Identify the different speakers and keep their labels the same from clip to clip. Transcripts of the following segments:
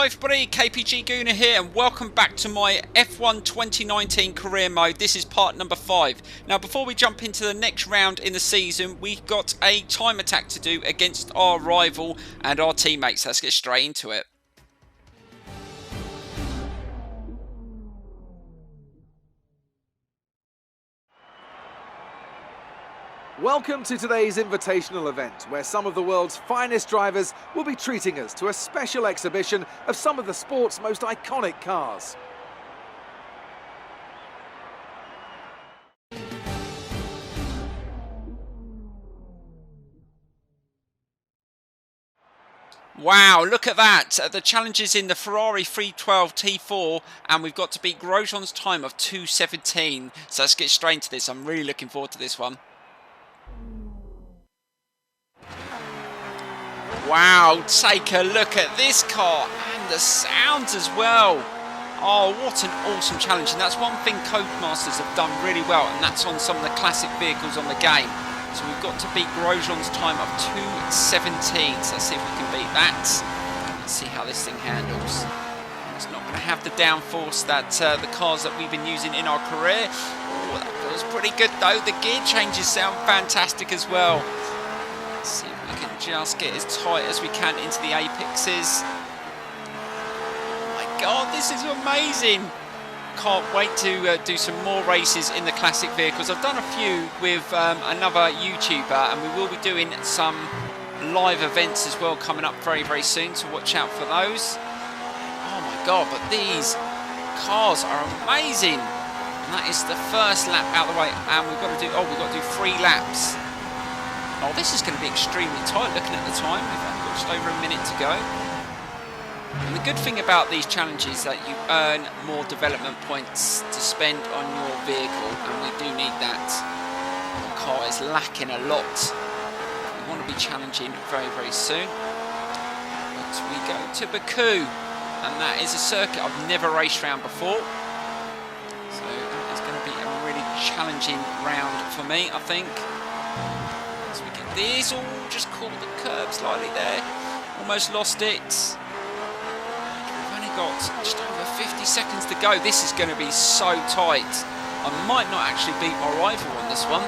Speaker 1: Hi everybody, KPG-GOONER here and welcome back to my F1 2019 career mode. This is part number 5. Now before we jump into the next round in the season, we've got a time attack to do against our rival and our teammates. Let's get straight into it.
Speaker 2: Welcome to today's invitational event, where some of the world's finest drivers will be treating us to a special exhibition of some of the sport's most iconic cars.
Speaker 1: Wow, look at that. The challenge is in the Ferrari 312 T4 and we've got to beat Grosjean's time of 2:17. So let's get straight into this. I'm really looking forward to this one. Wow, take a look at this car and the sounds as well. Oh, what an awesome challenge. And that's one thing Codemasters have done really well, and that's on some of the classic vehicles on the game. So we've got to beat Grosjean's time of 2:17. So let's see if we can beat that. Let's see how this thing handles. It's not going to have the downforce that the cars that we've been using in our career. Oh, that feels pretty good though. The gear changes sound fantastic as well. Let's see if we can just get as tight as we can into the apexes. Oh my god, this is amazing. Can't wait to do some more races in the classic vehicles. I've done a few with another YouTuber, and we will be doing some live events as well coming up very, very soon, so watch out for those. Oh my god, but these cars are amazing. And that is the first lap out of the way, and we've got to do 3 laps. Oh, this is going to be extremely tight looking at the time. We've only got just over a minute to go. And the good thing about these challenges is that you earn more development points to spend on your vehicle, and we do need that. The car is lacking a lot. We want to be challenging very, very soon. But we go to Baku, and that is a circuit I've never raced around before. So that is going to be a really challenging round for me, I think. So we get this, just caught the curb slightly there. Almost lost it. We've only got just over 50 seconds to go. This is going to be so tight. I might not actually beat my rival on this one.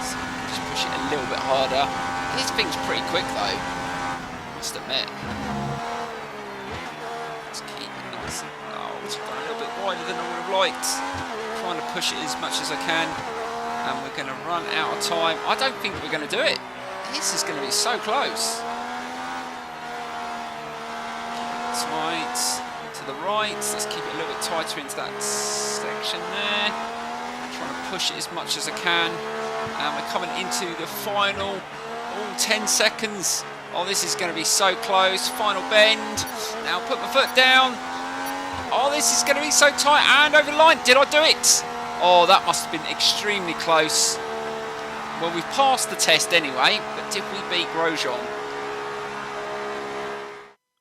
Speaker 1: So just push it a little bit harder. This thing's pretty quick though, I must admit. Let's keep it. Oh, it's gone a little bit wider than I would have liked. Trying to push it as much as I can. And we're going to run out of time. I don't think we're going to do it. This is going to be so close. Tight to the right. Let's keep it a little bit tighter into that section there. Trying to push it as much as I can. And we're coming into the final 10 seconds. Oh, this is going to be so close. Final bend. Now put my foot down. Oh, this is going to be so tight. And over the line. Did I do it? Oh, that must have been extremely close. Well, we've passed the test anyway, but did we beat Grosjean?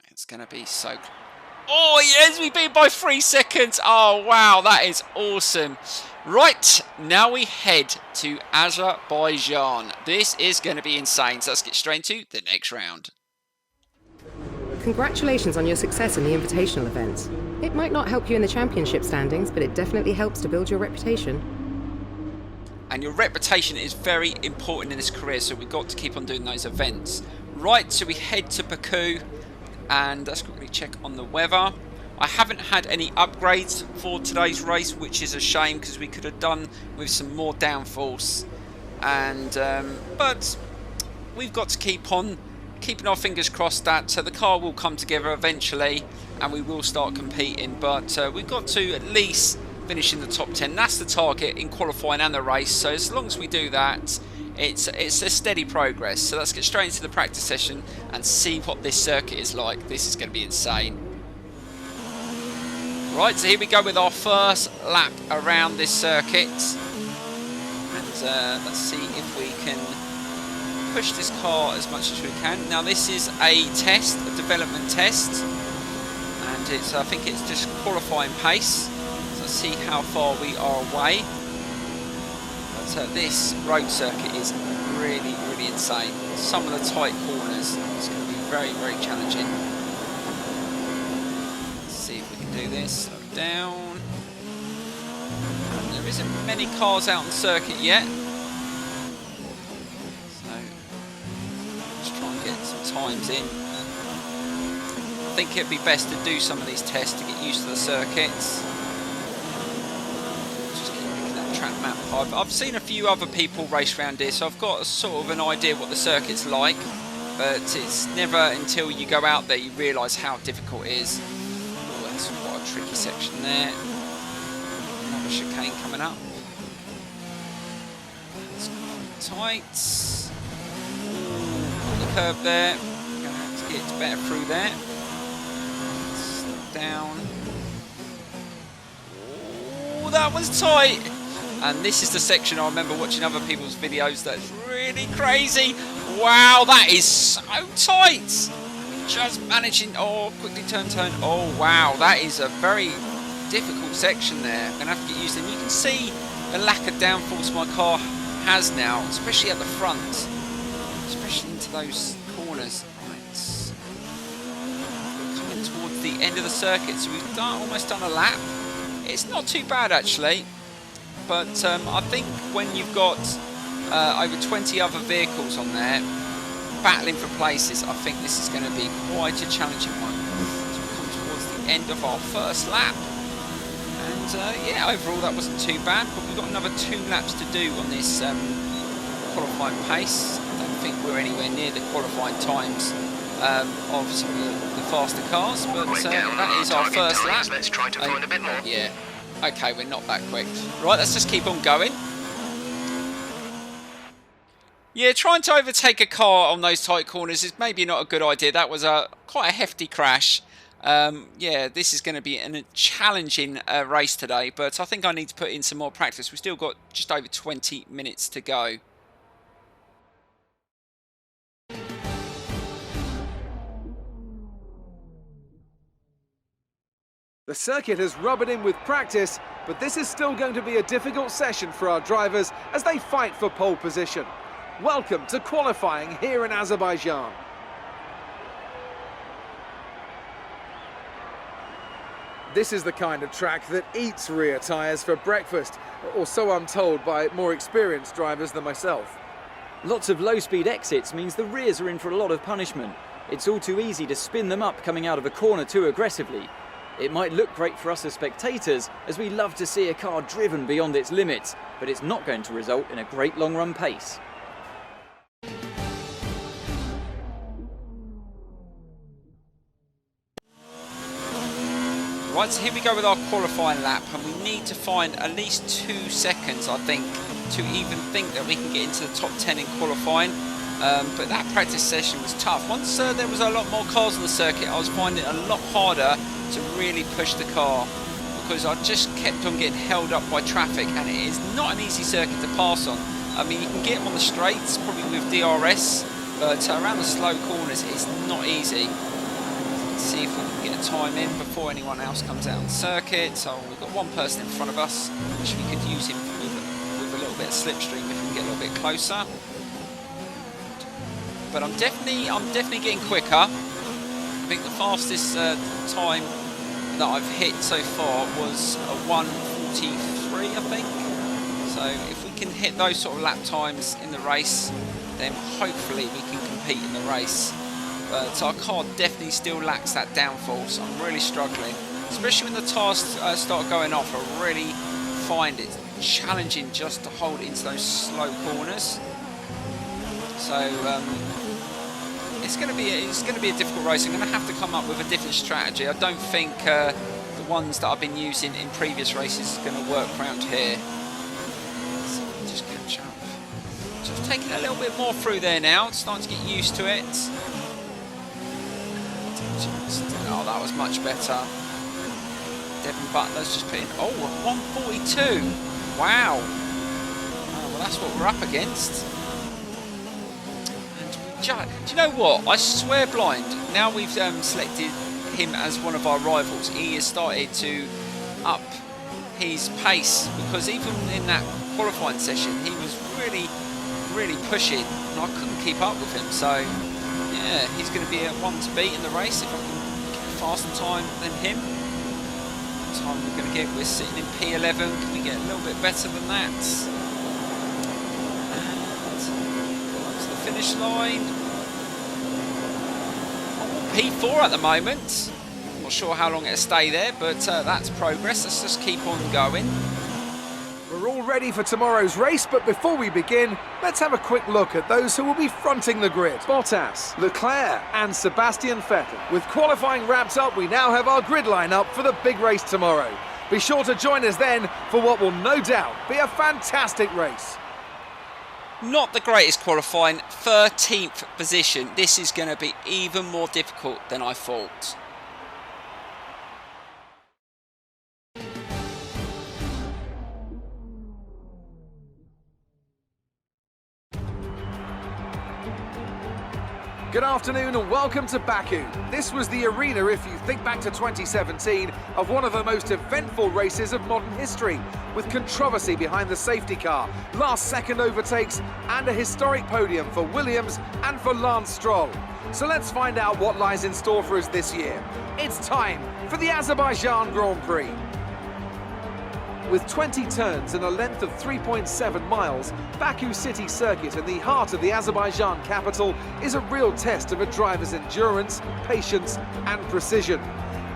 Speaker 1: It's going to be so close. Oh, yes, we beat by 3 seconds. Oh, wow, that is awesome. Right, now we head to Azerbaijan. This is going to be insane, so let's get straight into the next round.
Speaker 3: Congratulations on your success in the invitational events. It might not help you in the championship standings, but it definitely helps to build your reputation.
Speaker 1: And your reputation is very important in this career, so we've got to keep on doing those events. Right, so we head to Baku, and let's quickly check on the weather. I haven't had any upgrades for today's race, which is a shame because we could have done with some more downforce. And but we've got to keep on keeping our fingers crossed that the car will come together eventually and we will start competing, but we've got to at least finish in the top 10. That's the target in qualifying and the race, so as long as we do that, it's a steady progress. So let's get straight into the practice session and see what this circuit is like. This is going to be insane. Right, so here we go with our first lap around this circuit, and let's see if we can push this car as much as we can. Now this is a test, a development test, and I think it's just qualifying pace. So let's see how far we are away. But this road circuit is really, really insane. Some of the tight corners, it's going to be very, very challenging. Let's see if we can do this. Slow down. And there isn't many cars out on the circuit yet. So let's try and get some times in. I think it'd be best to do some of these tests to get used to the circuits. Just keep looking at that track map. I've seen a few other people race around here, so I've got a sort of an idea what the circuit's like, but it's never until you go out there you realise how difficult it is. Oh, that's quite a tricky section there. Another chicane coming up. It's tight. On the curb there. Going to have to get better through there. Down. Oh, that was tight. And this is the section I remember watching other people's videos that's really crazy. Wow, that is so tight. Just managing, oh, quickly turn. Oh, wow, that is a very difficult section there. I'm going to have to get used to it. You can see the lack of downforce my car has now, especially at the front, especially into those corners. Towards the end of the circuit, so we've almost done a lap. It's not too bad actually, but I think when you've got over 20 other vehicles on there battling for places, I think this is going to be quite a challenging one. So we've come towards the end of our first lap, and yeah, overall that wasn't too bad, but we've got another 2 laps to do on this qualifying pace. I don't think we're anywhere near the qualifying times of some of the faster cars, but that is our first lap.
Speaker 4: Let's try to find a bit more.
Speaker 1: Yeah, okay, we're not that quick. Right, let's just keep on going. Yeah, trying to overtake a car on those tight corners is maybe not a good idea. That was quite a hefty crash. Yeah, this is going to be a challenging race today, but I think I need to put in some more practice. We've still got just over 20 minutes to go.
Speaker 2: The circuit has rubbed in with practice, but this is still going to be a difficult session for our drivers as they fight for pole position. Welcome to qualifying here in Azerbaijan. This is the kind of track that eats rear tyres for breakfast, or so I'm told by more experienced drivers than myself.
Speaker 5: Lots of low-speed exits means the rears are in for a lot of punishment. It's all too easy to spin them up coming out of a corner too aggressively. It might look great for us as spectators, as we love to see a car driven beyond its limits, but it's not going to result in a great long-run pace.
Speaker 1: Right, so here we go with our qualifying lap, and we need to find at least 2 seconds, I think, to even think that we can get into the top 10 in qualifying. But that practice session was tough. Once there was a lot more cars on the circuit, I was finding it a lot harder to really push the car, because I just kept on getting held up by traffic, and it is not an easy circuit to pass on. I mean, you can get them on the straights, probably with DRS, but around the slow corners, it's not easy. Let's see if we can get a time in before anyone else comes out on the circuit. So we've got one person in front of us, which we could use him with a little bit of slipstream if we can get a little bit closer. But I'm definitely getting quicker. I think the fastest time that I've hit so far was a 1:43, I think. So if we can hit those sort of lap times in the race, then hopefully we can compete in the race. But our car definitely still lacks that downforce. I'm really struggling, especially when the tyres start going off. I really find it challenging just to hold into those slow corners. So it's going to be a difficult race. I'm going to have to come up with a different strategy. I don't think the ones that I've been using in previous races is going to work around here. So just catch up. So I've taken a little bit more through there now. It's starting to get used to it. Oh, that was much better. Devin Butler's just put in, 142. Wow. Oh, well, that's what we're up against. Do you know what? I swear blind, now we've selected him as one of our rivals, he has started to up his pace, because even in that qualifying session he was really pushing and I couldn't keep up with him. So Yeah, he's going to be a one to beat in the race if I can get a faster time than him. What time we're going to get? We're sitting in P11. Can we get a little bit better than that? And to the finish line. Oh, P4 at the moment. Not sure how long it'll stay there, but that's progress. Let's just keep on going.
Speaker 2: We're all ready for tomorrow's race, but before we begin, let's have a quick look at those who will be fronting the grid. Bottas, Leclerc and Sebastian Vettel. With qualifying wrapped up, we now have our grid lineup for the big race tomorrow. Be sure to join us then for what will no doubt be a fantastic race.
Speaker 1: Not the greatest qualifying, 13th position. This is going to be even more difficult than I thought.
Speaker 2: Good afternoon and welcome to Baku. This was the arena, if you think back to 2017, of one of the most eventful races of modern history, with controversy behind the safety car, last-second overtakes, and a historic podium for Williams and for Lance Stroll. So let's find out what lies in store for us this year. It's time for the Azerbaijan Grand Prix. With 20 turns and a length of 3.7 miles, Baku City Circuit in the heart of the Azerbaijan capital is a real test of a driver's endurance, patience and precision.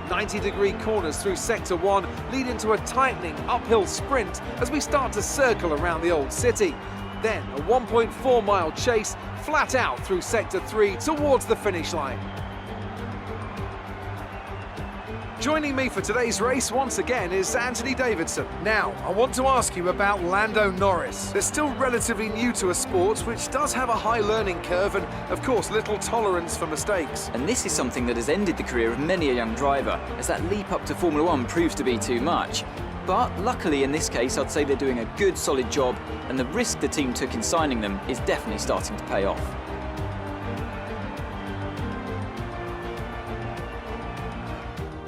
Speaker 2: 90-degree corners through Sector 1 lead into a tightening uphill sprint as we start to circle around the old city. Then a 1.4-mile chase flat out through Sector 3 towards the finish line. Joining me for today's race once again is Anthony Davidson. Now, I want to ask you about Lando Norris. They're still relatively new to a sport which does have a high learning curve and, of course, little tolerance for mistakes.
Speaker 5: And this is something that has ended the career of many a young driver, as that leap up to Formula 1 proves to be too much. But luckily in this case, I'd say they're doing a good, solid job, and the risk the team took in signing them is definitely starting to pay off.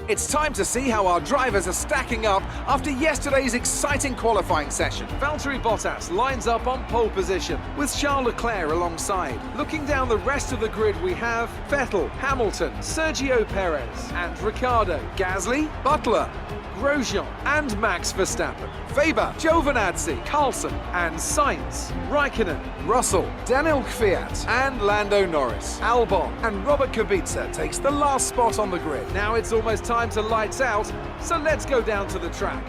Speaker 2: It's time to see how our drivers are stacking up after yesterday's exciting qualifying session. Valtteri Bottas lines up on pole position, with Charles Leclerc alongside. Looking down the rest of the grid, we have Vettel, Hamilton, Sergio Perez and Ricciardo, Gasly, Butler, Grosjean and Max Verstappen, Weber, Giovinazzi, Carlson and Sainz, Raikkonen, Russell, Daniel Kvyat and Lando Norris. Albon and Robert Kubica takes the last spot on the grid. Now it's almost time to lights out, so let's go down to the track.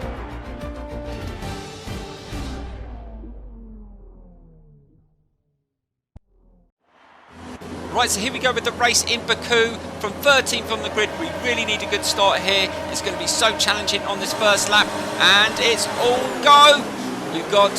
Speaker 1: Right, so here we go with the race in Baku. From 13th on the grid, we really need a good start here. It's going to be so challenging on this first lap, and it's all go. We've got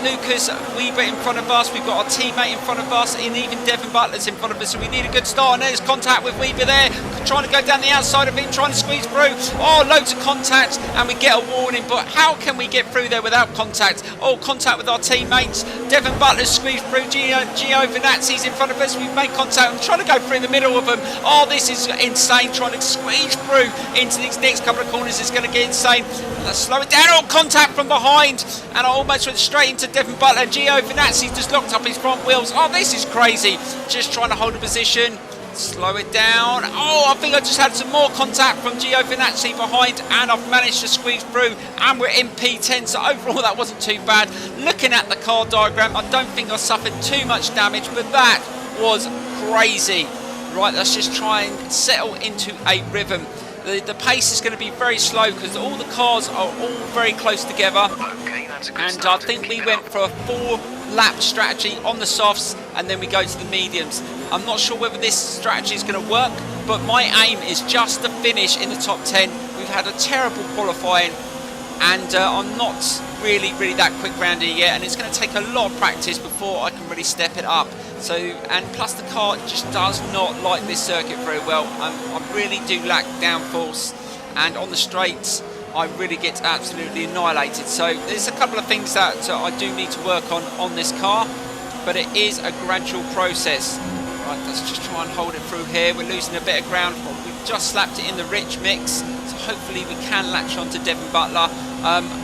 Speaker 1: Lucas Weber in front of us, we've got our teammate in front of us, and even Devon Butler's in front of us, so we need a good start. And there's contact with Weber there, trying to go down the outside of him, trying to squeeze through. Oh, loads of contact, and we get a warning, but how can we get through there without contact? Oh, contact with our teammates. Devon Butler's squeezed through, Giovinazzi's in front of us, we've made contact, I'm trying to go through the middle of them. Oh, this is insane, trying to squeeze through into these next couple of corners is going to get insane. Let's slow it down. Oh, contact from behind, and I almost went straight into Devon Butler. Giovinazzi just locked up his front wheels. Oh, this is crazy. Just trying to hold a position. Slow it down. Oh, I think I just had some more contact from Giovinazzi behind, and I've managed to squeeze through, and we're in P10, so overall that wasn't too bad. Looking at the car diagram, I don't think I suffered too much damage, but that was crazy. Right, let's just try and settle into a rhythm. The pace is going to be very slow because all the cars are all very close together. And I think we went for a 4-lap strategy on the softs, and then we go to the mediums. I'm not sure whether this strategy is going to work, but my aim is just to finish in the top 10. We've had a terrible qualifying, and I'm not really that quick round here yet, and it's going to take a lot of practice before I can really step it up. So, and plus the car just does not like this circuit very well. I really do lack downforce, and on the straights I really get absolutely annihilated. So there's a couple of things that I do need to work on this car, but it is a gradual process. Right, let's just try and hold it through here. We're losing a bit of ground, but we've just slapped it in the rich mix, so hopefully we can latch on to Devon Butler.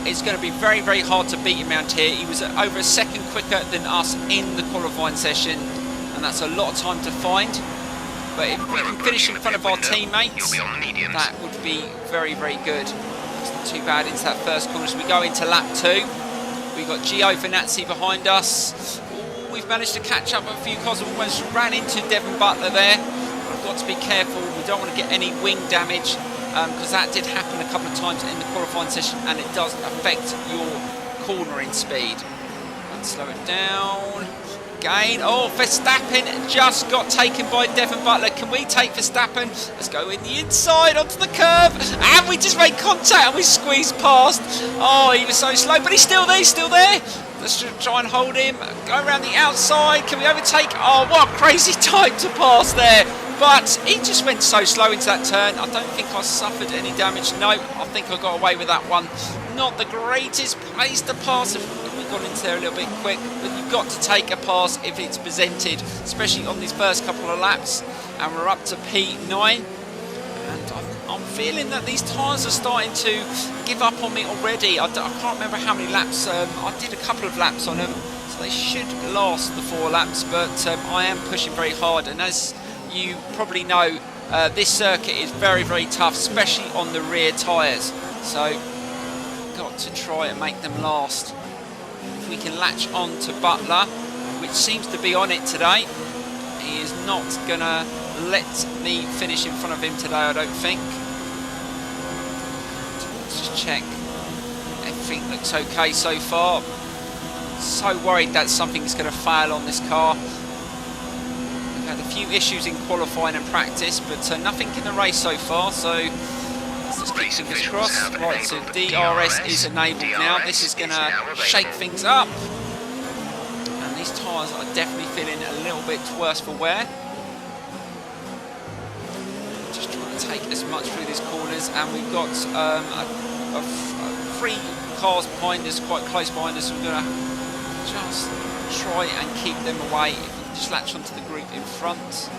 Speaker 1: It's going to be very hard to beat him around here. He was over a second quicker than us in the qualifying session, and that's a lot of time to find. But if we can finish in front of our teammates, that would be very, very good. It's not too bad into that first corner. So we go into lap 2. We've got Giovinazzi behind us. Ooh, we've managed to catch up a few cars. We almost ran into Devon Butler there. We've got to be careful. We don't want to get any wing damage, because that did happen a couple of times in the qualifying session, and it does affect your cornering speed. Let's slow it down. Again. Oh, Verstappen just got taken by Devon Butler. Can we take Verstappen? Let's go in the inside onto the curb, and we just made contact and we squeezed past. Oh, he was so slow, but he's still there. He's still there. Let's try and hold him. Go around the outside. Can we overtake? Oh, what a crazy time to pass there. But he just went so slow into that turn. I don't think I suffered any damage. No, I think I got away with that one. Not the greatest place to pass if we got into there a little bit quick. But you've got to take a pass if it's presented, especially on these first couple of laps. And we're up to P9. And I'm feeling that these tyres are starting to give up on me already. I can't remember how many laps. I did a couple of laps on them, so they should last the 4 laps. But I am pushing very hard, and as you probably know, this circuit is very, very tough, especially on the rear tyres. So got to try and make them last. If we can latch on to Butler, which seems to be on it today, he is not gonna let me finish in front of him today, I don't think. Let's just check. Everything looks okay so far. So worried that something's going to fail on this car. We've had a few issues in qualifying and practice, but nothing in the race so far, so let's just keep fingers crossed. Right, so DRS is enabled now. This is going to shake things up. And these tyres are definitely feeling a little bit worse for wear. Just trying to take as much through these corners, and we've got 3 cars behind us, quite close behind us. So we're going to just try and keep them away. If we just latch onto the group in front,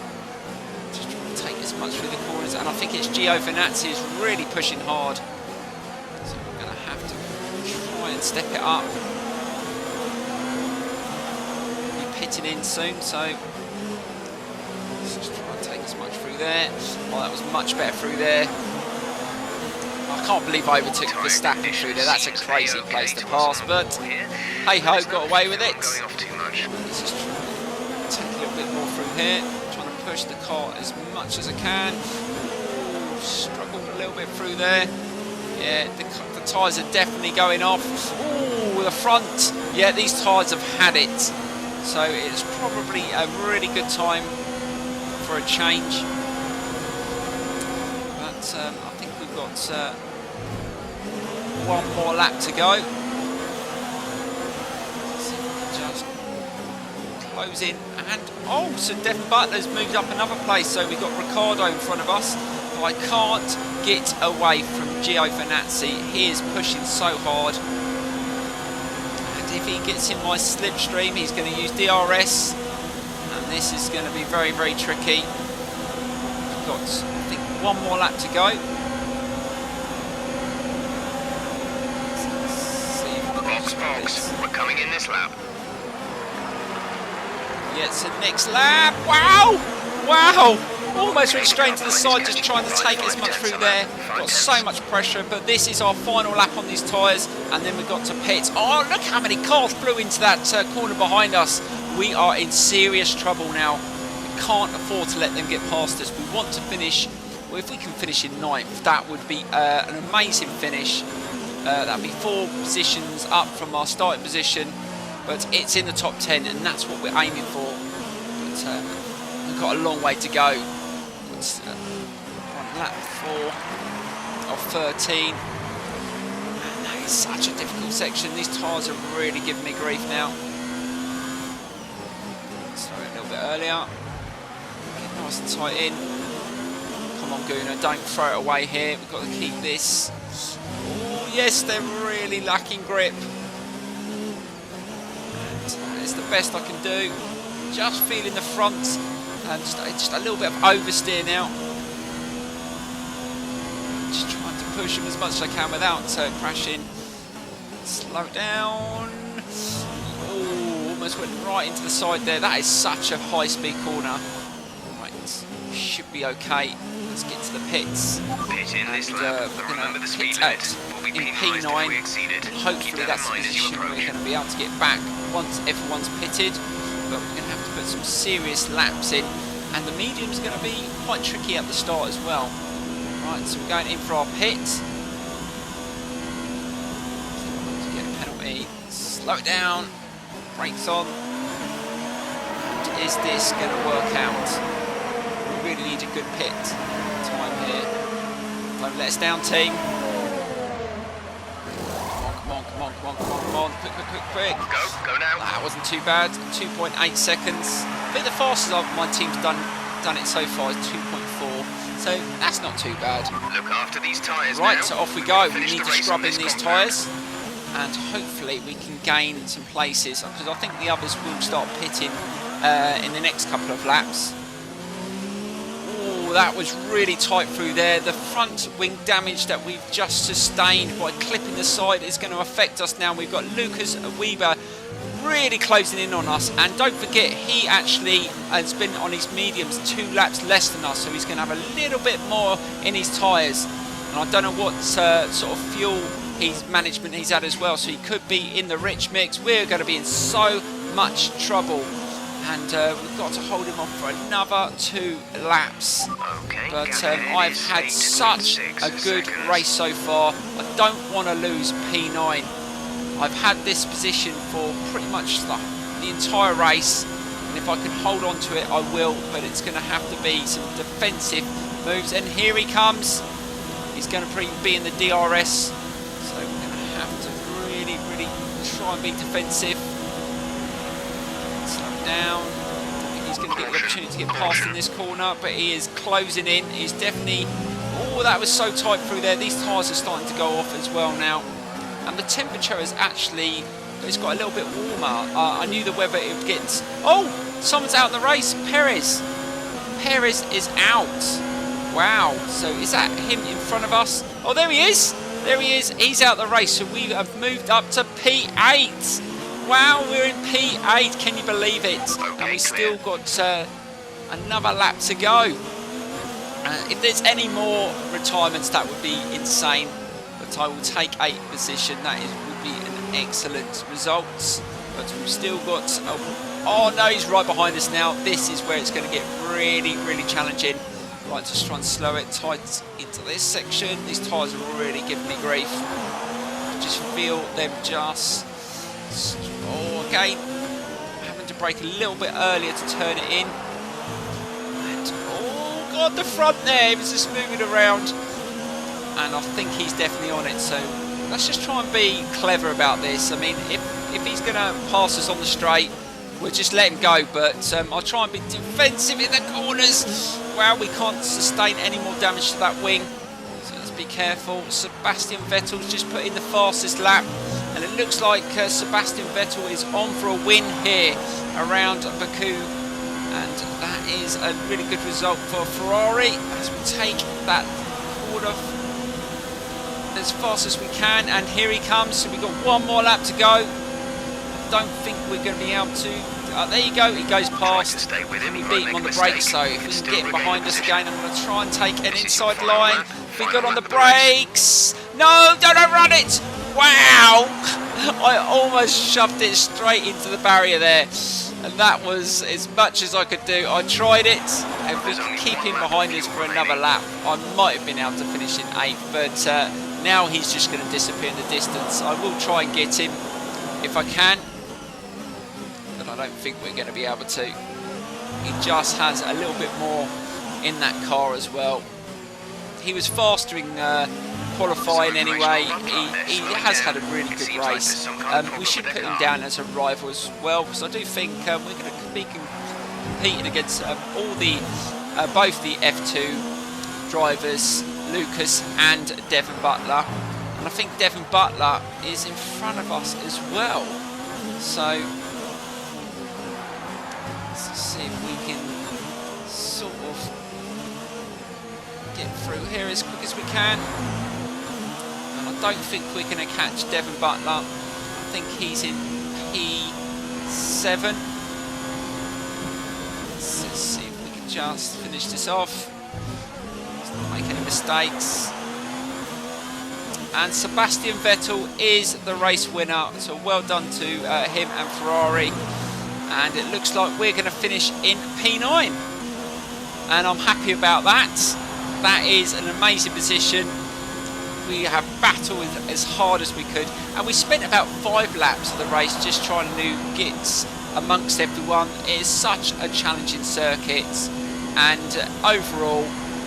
Speaker 1: just trying to take as much through the corners, and I think it's Giovinazzi is really pushing hard, so we're going to have to try and step it up. We'll be pitting in soon, so let's just try and take as much through there. Oh, that was much better through there. I can't believe I overtook Verstappen through there. That's a crazy place to pass, but hey ho, got away with it. Let's just try and take a little bit more through here. Trying to push the car as much as I can. Ooh, struggled a little bit through there. Yeah, the tyres are definitely going off. Ooh, the front. Yeah, these tyres have had it. So it's probably a really good time for a change. But I think we've got 1 more lap to go. Just close in, and oh, so Devon Butler's moved up another place, so we've got Ricciardo in front of us, but I can't get away from Giovinazzi. He is pushing so hard, and if he gets in my slipstream, he's going to use DRS, and this is going to be very, very tricky. We've got, I think, 1 more lap to go.
Speaker 4: Box, we're coming in this lap.
Speaker 1: Yeah, it's the next lap. Wow! Wow! Almost went straight into the side, just trying to take as much through there. Got so much pressure, but this is our final lap on these tyres, and then we've got to pit. Oh, look how many cars flew into that corner behind us. We are in serious trouble now. We can't afford to let them get past us. We want to finish. Well, if we can finish in 9th, that would be an amazing finish. That'd be 4 positions up from our starting position, but it's in the top 10, and that's what we're aiming for. But we've got a long way to go. It's on lap 4 of 13, and that is such a difficult section. These tyres are really giving me grief now. Sorry, a little bit earlier. Get nice and tight in. Come on, Gooner, don't throw it away here. We've got to keep this. Oh, yes, they're really lacking grip. And it's the best I can do. Just feeling the front. Just a little bit of oversteer now. Just trying to push them as much as I can without crashing. Slow down. Oh, almost went right into the side there. That is such a high-speed corner. Right, should be okay. Let's get to the pits.
Speaker 4: Pit in this
Speaker 1: And,
Speaker 4: lap,
Speaker 1: we're
Speaker 4: but
Speaker 1: going
Speaker 4: remember
Speaker 1: to
Speaker 4: the speed
Speaker 1: pit
Speaker 4: limit.
Speaker 1: out
Speaker 4: We'll be
Speaker 1: in
Speaker 4: penalised if we
Speaker 1: P9.
Speaker 4: exceed it. Keep
Speaker 1: Hopefully
Speaker 4: that
Speaker 1: that's
Speaker 4: in
Speaker 1: the
Speaker 4: mind as you
Speaker 1: position we're
Speaker 4: approach.
Speaker 1: going to be able to get back once everyone's pitted. But we're going to have to put some serious laps in. And the medium's going to be quite tricky at the start as well. Right, so we're going in for our pit. To get a penalty. Slow it down. Brakes on. And is this going to work out? We really need a good pit time here. Don't let us down, team. Come on. Quick.
Speaker 4: Go now.
Speaker 1: That wasn't too bad. 2.8 seconds. I think the fastest my team's done it so far is 2.4. So that's not too bad.
Speaker 4: Look after these tyres
Speaker 1: Right,
Speaker 4: now.
Speaker 1: so off we go. We
Speaker 4: Finish
Speaker 1: need
Speaker 4: the
Speaker 1: to
Speaker 4: race
Speaker 1: scrub
Speaker 4: on
Speaker 1: in
Speaker 4: this
Speaker 1: these
Speaker 4: compound.
Speaker 1: tyres. And hopefully we can gain some places. Because I think the others will start pitting in the next couple of laps. Oh, that was really tight through there. The front wing damage that we've just sustained by clipping the side is going to affect us now. We've got Lucas Weber really closing in on us, and don't forget he actually has been on his mediums 2 laps less than us, so he's going to have a little bit more in his tyres, and I don't know what sort of fuel management he's had as well, so he could be in the rich mix. We're going to be in so much trouble, and we've got to hold him off for another 2 laps.
Speaker 4: Okay,
Speaker 1: But
Speaker 4: Gavin, it
Speaker 1: I've
Speaker 4: is
Speaker 1: had
Speaker 4: 8
Speaker 1: such
Speaker 4: 6
Speaker 1: a good
Speaker 4: seconds.
Speaker 1: race so far. I don't want to lose P9. I've had this position for pretty much the entire race, and if I can hold on to it I will, but it's going to have to be some defensive moves. And here he comes. He's going to be in the DRS, so we're going to have to really try and be defensive. Slow down. I think he's going to get the opportunity to get past in this corner, but he is closing in. He's definitely... Oh, that was so tight through there. These tyres are starting to go off as well now. And the temperature is actually, it's got a little bit warmer. I knew the weather it would get. Oh, someone's out in the race. Perez is out. Wow. So is that him in front of us? Oh, there he is. He's out the race. So we have moved up to P8. Wow, we're in P8. Can you believe it?
Speaker 4: Okay,
Speaker 1: and we still got another lap to go. If there's any more retirements, that would be insane. But I will take 8th position. That would be an excellent result. But we've still got... Oh no, he's right behind us now. This is where it's going to get really challenging. Right, just try and slow it tight into this section. These tyres are really giving me grief. I just feel them just... Oh, again, having to brake a little bit earlier to turn it in. And, oh God, the front there, it was just moving around. And I think he's definitely on it, so let's just try and be clever about this. I mean, if he's going to pass us on the straight, we'll just let him go, but I'll try and be defensive in the corners. Wow, we can't sustain any more damage to that wing, so let's be careful. Sebastian Vettel's just put in the fastest lap, and it looks like Sebastian Vettel is on for a win here around Baku, and that is a really good result for Ferrari as we take that corner as fast as we can. And here he comes, so we've got 1 more lap to go. I don't think we're going to be able to... there you go, he goes past. We beat him on the brakes, so if we can get him behind us again, I'm going to try and take an inside line. Be good on the brakes. No, don't overrun it. Wow, I almost shoved it straight into the barrier there, and that was as much as I could do. I tried it. If we can keep him behind us for another lap, I might have been able to finish in 8th, but now he's just going to disappear in the distance. I will try and get him if I can, but I don't think we're going to be able to. He just has a little bit more in that car as well. He was faster in qualifying anyway. He has had a really good race. We should put him down as a rival as well, because I do think we're going to be competing against both the F2 drivers, Lucas and Devon Butler. And I think Devon Butler is in front of us as well. So let's see if we can sort of get through here as quick as we can. And I don't think we're going to catch Devon Butler. I think he's in P7. Let's see if we can just finish this off. Let's not make any mistakes. And Sebastian Vettel is the race winner, so well done to him and Ferrari. And it looks like we're going to finish in P9. And I'm happy about that. That is an amazing position. We have battled as hard as we could. And we spent about 5 laps of the race just trying to get amongst everyone. It is such a challenging circuit. And overall,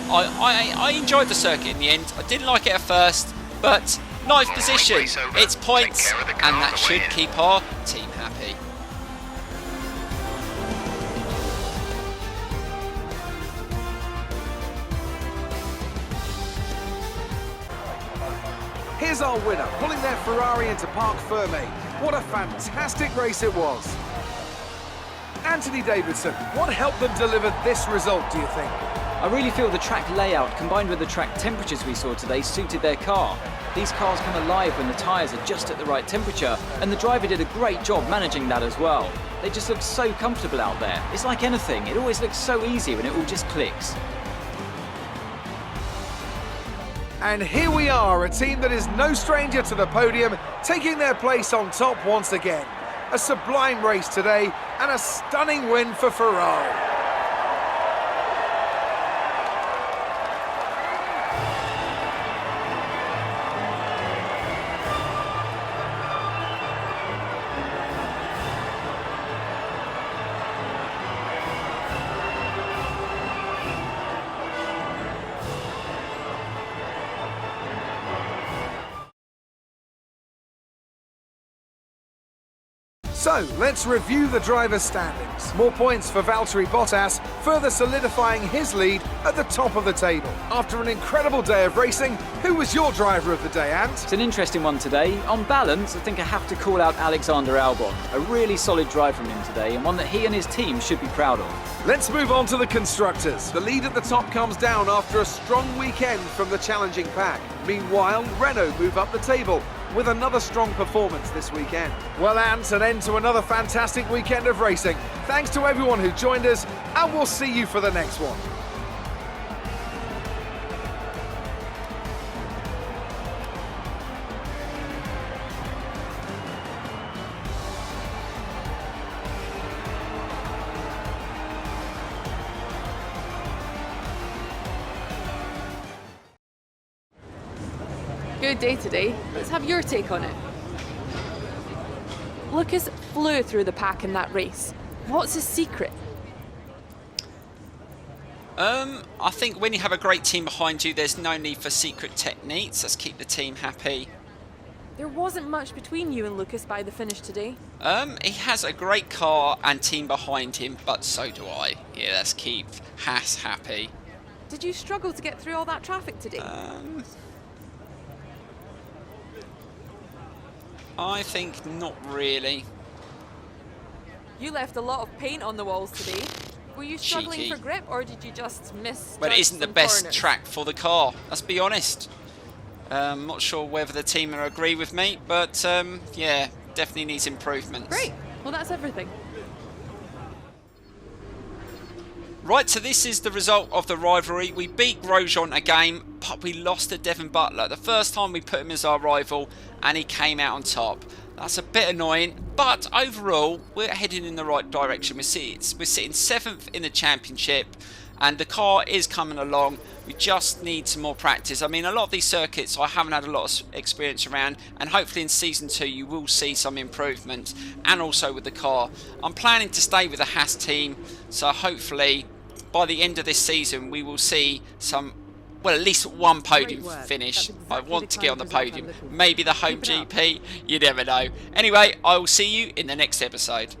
Speaker 1: I enjoyed the circuit in the end. I didn't like it at first, but ninth position, it's points, and that should keep our team happy.
Speaker 2: Here's our winner, pulling their Ferrari into Parc Fermé. What a fantastic race it was. Anthony Davidson, what helped them deliver this result, do you think?
Speaker 5: I really feel the track layout combined with the track temperatures we saw today suited their car. These cars come alive when the tyres are just at the right temperature, and the driver did a great job managing that as well. They just look so comfortable out there. It's like anything, it always looks so easy when it all just clicks.
Speaker 2: And here we are, a team that is no stranger to the podium, taking their place on top once again. A sublime race today, and a stunning win for Ferrari. So, let's review the driver's standings. More points for Valtteri Bottas, further solidifying his lead at the top of the table. After an incredible day of racing, who was your driver of the day, Ant?
Speaker 5: It's an interesting one today. On balance, I think I have to call out Alexander Albon. A really solid drive from him today, and one that he and his team should be proud of.
Speaker 2: Let's move on to the constructors. The lead at the top comes down after a strong weekend from the challenging pack. Meanwhile, Renault move up the table with another strong performance this weekend. Well, Ant, an end to another fantastic weekend of racing. Thanks to everyone who joined us, and we'll see you for the next one.
Speaker 6: Good day today. Let's have your take on it. Lucas flew through the pack in that race. What's his secret?
Speaker 1: I think when you have a great team behind you, there's no need for secret techniques. Let's keep the team happy.
Speaker 6: There wasn't much between you and Lucas by the finish today.
Speaker 1: He has a great car and team behind him, but so do I. Yeah, let's keep Haas happy.
Speaker 6: Did you struggle to get through all that traffic today?
Speaker 1: I think not really.
Speaker 6: You left a lot of paint on the walls today. Were you struggling
Speaker 1: Cheeky.
Speaker 6: for grip, or did you just miss?
Speaker 1: Well, it isn't the best track for the car, let's be honest. I'm not sure whether the team will agree with me, but yeah, definitely needs improvements.
Speaker 6: Great. Well, that's everything.
Speaker 1: Right, so this is the result of the rivalry. We beat Grosjean a game, but we lost to Devon Butler. The first time we put him as our rival, and he came out on top. That's a bit annoying, but overall, we're heading in the right direction. We're sitting 7th in the championship, and the car is coming along. We just need some more practice. I mean, a lot of these circuits I haven't had a lot of experience around, and hopefully in Season 2 you will see some improvement, and also with the car. I'm planning to stay with the Haas team, so hopefully by the end of this season we will see some, well, at least one podium finish. I want to get on the podium. Maybe the home GP, you never know. Anyway, I will see you in the next episode.